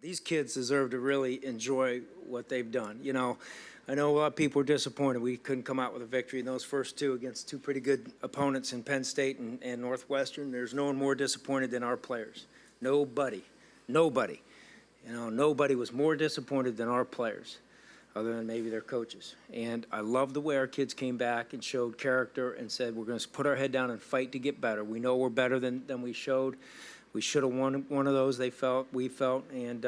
These kids deserve to really enjoy what they've done. You know, I know a lot of people were disappointed we couldn't come out with a victory in those first two against two pretty good opponents in Penn State and Northwestern. There's no one more disappointed than our players. Nobody. You know, nobody was more disappointed than our players, other than maybe their coaches. And I love the way our kids came back and showed character and said, we're going to put our head down and fight to get better. We know we're better than we showed. We should have won one of those, we felt, and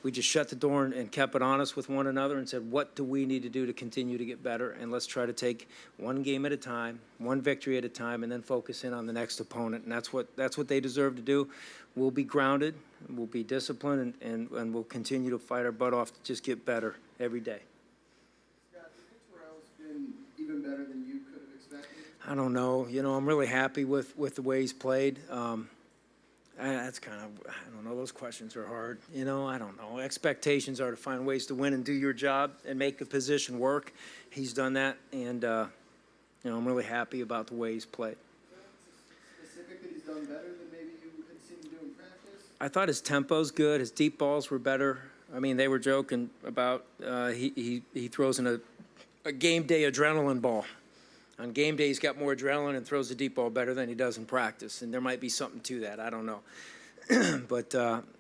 we just shut the door and kept it honest with one another and said, what do we need to do to continue to get better? And let's try to take one game at a time, one victory at a time, and then focus in on the next opponent. And that's what they deserve to do. We'll be grounded, we'll be disciplined, and we'll continue to fight our butt off to just get better every day. Scott, do you think Terrell's been even better than you could have expected? I don't know. You know, I'm really happy with the way he's played. That's kind of, I don't know, those questions are hard. You know, I don't know. Expectations are to find ways to win and do your job and make the position work. He's done that, and, you know, I'm really happy about the way he's played. Specific that he's done better than maybe you had seen him do in practice? I thought his tempo's good. His deep balls were better. I mean, they were joking about he throws in a game day adrenaline ball. On game day, he's got more adrenaline and throws the deep ball better than he does in practice. And there might be something to that. I don't know. But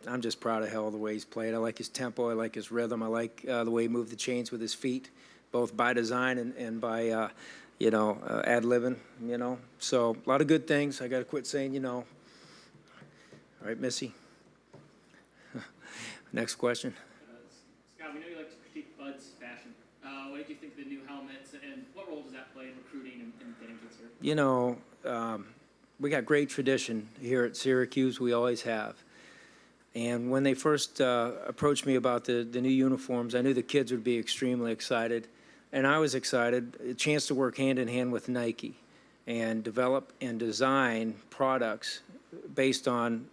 I'm just proud of hell the way he's played. I like his tempo. I like his rhythm. I like the way he moved the chains with his feet, both by design and by, you know, ad-libbing, you know. So a lot of good things. I got to quit saying, you know. All right, Missy. Next question. Scott, we know you like to critique Bud's fashion. What did you think of the new helmets, and what role does that play in recruiting and getting kids here? You know, we got great tradition here at Syracuse. We always have. And when they first approached me about the new uniforms, I knew the kids would be extremely excited. And I was excited. A chance to work hand in hand with Nike and develop and design products based on,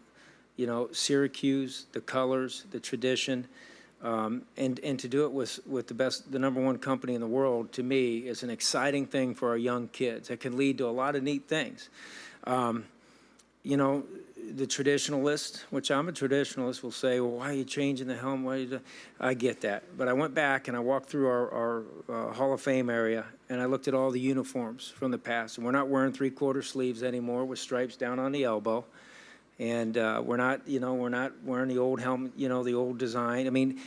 you know, Syracuse, the colors, the tradition. And to do it with the number one company in the world, to me, is an exciting thing for our young kids. It can lead to a lot of neat things. You know, the traditionalist, which I'm a traditionalist, will say, well, why are you changing the helmet? Why are you I get that. But I went back and I walked through our Hall of Fame area, and I looked at all the uniforms from the past. And we're not wearing three-quarter sleeves anymore with stripes down on the elbow. And we're not wearing the old helmet, you know, the old design. I mean,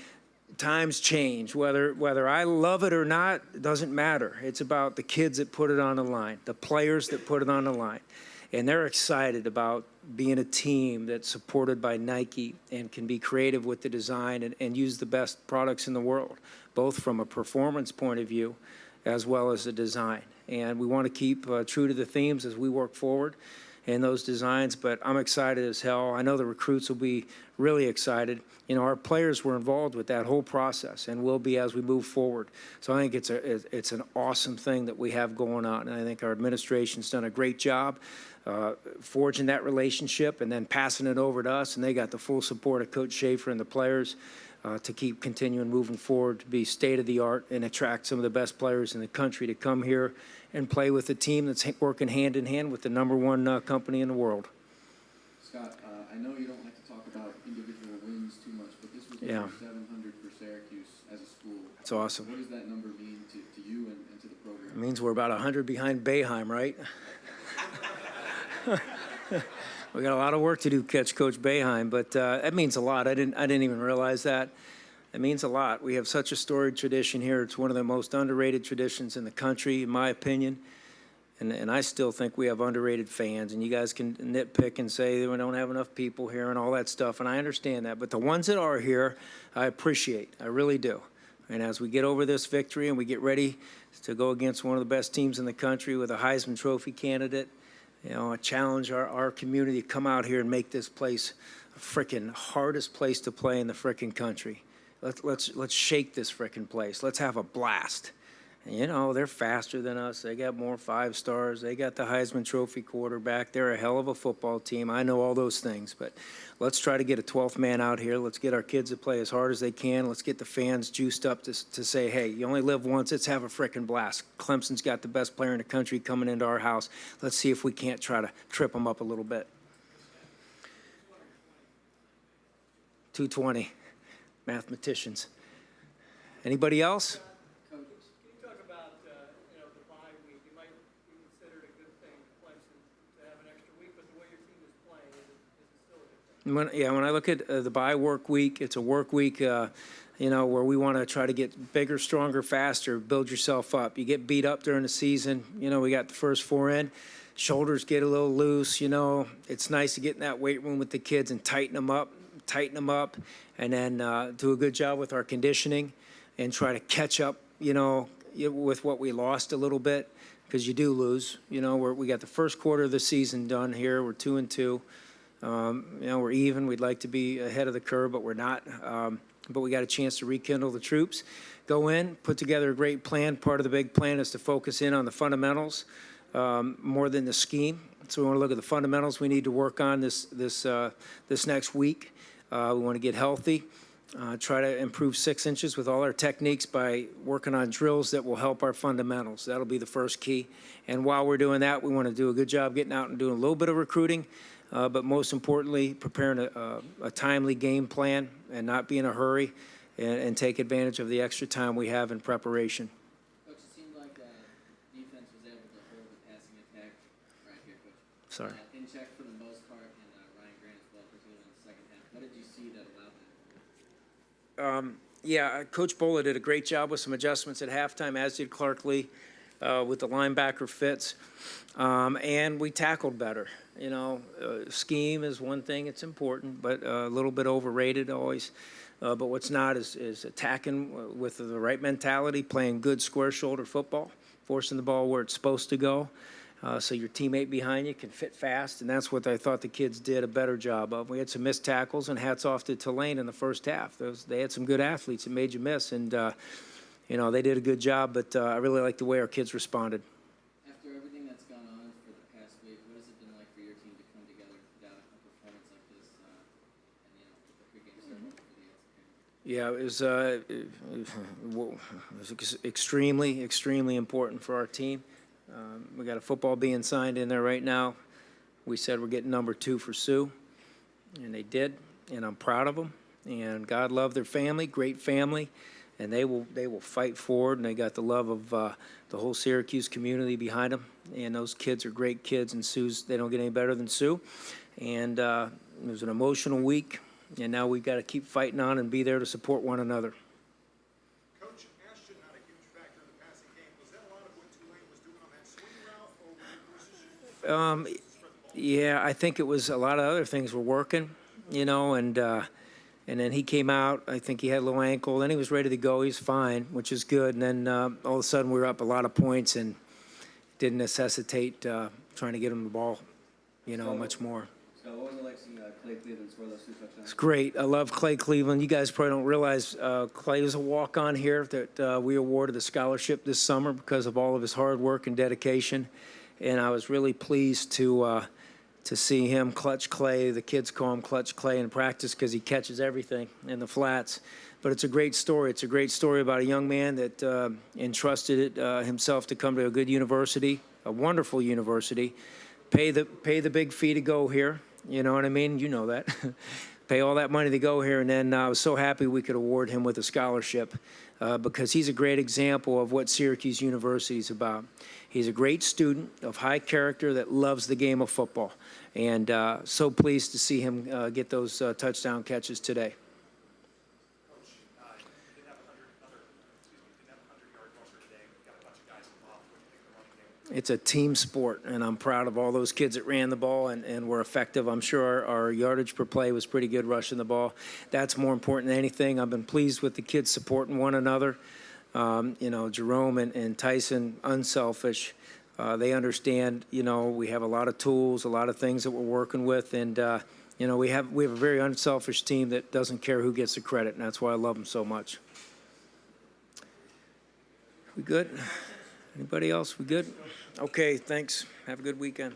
times change. Whether I love it or not, it doesn't matter. It's about the kids that put it on the line, the players that put it on the line. And they're excited about being a team that's supported by Nike and can be creative with the design and use the best products in the world, both from a performance point of view as well as the design. And we want to keep true to the themes as we work forward in those designs, but I'm excited as hell. I know the recruits will be really excited. You know, our players were involved with that whole process and will be as we move forward. So I think it's an awesome thing that we have going on, and I think our administration's done a great job forging that relationship and then passing it over to us, and they got the full support of Coach Shafer and the players to keep continuing moving forward, to be state-of-the-art and attract some of the best players in the country to come here and play with a team that's working hand-in-hand with the number one company in the world. Scott, I know you don't like to talk about individual wins too much, but this was Yeah. 700 for Syracuse as a school. That's awesome. What does that number mean to you and to the program? It means we're about 100 behind Boeheim, right? We got a lot of work to do, catch Coach Boeheim, but that means a lot. I didn't even realize that. It means a lot. We have such a storied tradition here. It's one of the most underrated traditions in the country, in my opinion. And I still think we have underrated fans. And you guys can nitpick and say that we don't have enough people here and all that stuff, and I understand that. But the ones that are here, I appreciate. I really do. And as we get over this victory and we get ready to go against one of the best teams in the country with a Heisman Trophy candidate, you know, I challenge our community to come out here and make this place a frickin' hardest place to play in the frickin' country. Let's shake this frickin' place. Let's have a blast. And, you know, they're faster than us. They got more 5 stars. They got the Heisman Trophy quarterback. They're a hell of a football team. I know all those things. But let's try to get a 12th man out here. Let's get our kids to play as hard as they can. Let's get the fans juiced up to say, hey, you only live once. Let's have a frickin' blast. Clemson's got the best player in the country coming into our house. Let's see if we can't try to trip them up a little bit. 220. mathematicians. Anybody else? Can you talk about, the bye week? It might be considered a good thing, Clemson, to have an extra week, but the way your team is playing, is it still a good thing? When I look at the bye work week, it's a work week, where we want to try to get bigger, stronger, faster, build yourself up. You get beat up during the season. We got the first 4 in. Shoulders get a little loose, It's nice to get in that weight room with the kids and tighten them up, and then do a good job with our conditioning and try to catch up, with what we lost a little bit, because you do lose. We got the first quarter of the season done here. We're 2-2. We're even. We'd like to be ahead of the curve, but we're not. But we got a chance to rekindle the troops, go in, put together a great plan. Part of the big plan is to focus in on the fundamentals more than the scheme. So we want to look at the fundamentals we need to work on this next week. We want to get healthy, try to improve 6 inches with all our techniques by working on drills that will help our fundamentals. That'll be the first key. And while we're doing that, we want to do a good job getting out and doing a little bit of recruiting, but most importantly, preparing a timely game plan and not be in a hurry and take advantage of the extra time we have in preparation. Coach, it seemed like defense was able to hold the passing attack right here, Coach. Sorry. In check for the most part, and Ryan Grant as well, particularly in the second half. What did you see that allowed that? Coach Bola did a great job with some adjustments at halftime, as did Clark Lee with the linebacker fits. And we tackled better. Scheme is one thing, it's important, but a little bit overrated always. But what's not is attacking with the right mentality, playing good square shoulder football, forcing the ball where it's supposed to go. So your teammate behind you can fit fast, and that's what I thought the kids did a better job of. We had some missed tackles, and hats off to Tulane in the first half. They had some good athletes that made you miss, and they did a good job, but I really like the way our kids responded. After everything that's gone on for the past week, what has it been like for your team to come together to put out a performance like this, and the pregame ceremony for the It was extremely, extremely important for our team. We got a football being signed in there right now. We said we're getting number 2 for Sue, and they did, and I'm proud of them. And God loved their family, great family, and they will fight forward. And they got the love of the whole Syracuse community behind them. And those kids are great kids, and they don't get any better than Sue. And it was an emotional week, and now we've got to keep fighting on and be there to support one another. Coach, Ashton not a huge factor in the passing game. Was that a lot of what Tulane was doing on that swing route, or were you Yeah, I think it was a lot of other things were working, and then he came out. I think he had a little ankle. Then he was ready to go. He's fine, which is good. And then all of a sudden we were up a lot of points and didn't necessitate trying to get him the ball, much more. So what was it like seeing Clay Cleveland score those 2 touchdowns? It's great. I love Clay Cleveland. You guys probably don't realize Clay was a walk-on here that we awarded a scholarship this summer because of all of his hard work and dedication. And I was really pleased to see him clutch Clay. The kids call him Clutch Clay in practice because he catches everything in the flats. But it's a great story. It's a great story about a young man that entrusted himself to come to a good university, a wonderful university, pay the big fee to go here. You know what I mean? You know that. Pay all that money to go here, and then I was so happy we could award him with a scholarship because he's a great example of what Syracuse University is about. He's a great student of high character that loves the game of football, and so pleased to see him get those touchdown catches today. Coach, you didn't have a 100-yard rusher today. You've got a bunch of guys involved. What do you think of the running game? It's a team sport, and I'm proud of all those kids that ran the ball and were effective. I'm sure our yardage per play was pretty good rushing the ball. That's more important than anything. I've been pleased with the kids supporting one another. Jerome and Tyson, unselfish. They understand, we have a lot of tools, a lot of things that we're working with, and, we have a very unselfish team that doesn't care who gets the credit, and that's why I love them so much. We good? Anybody else? We good? Okay, thanks. Have a good weekend.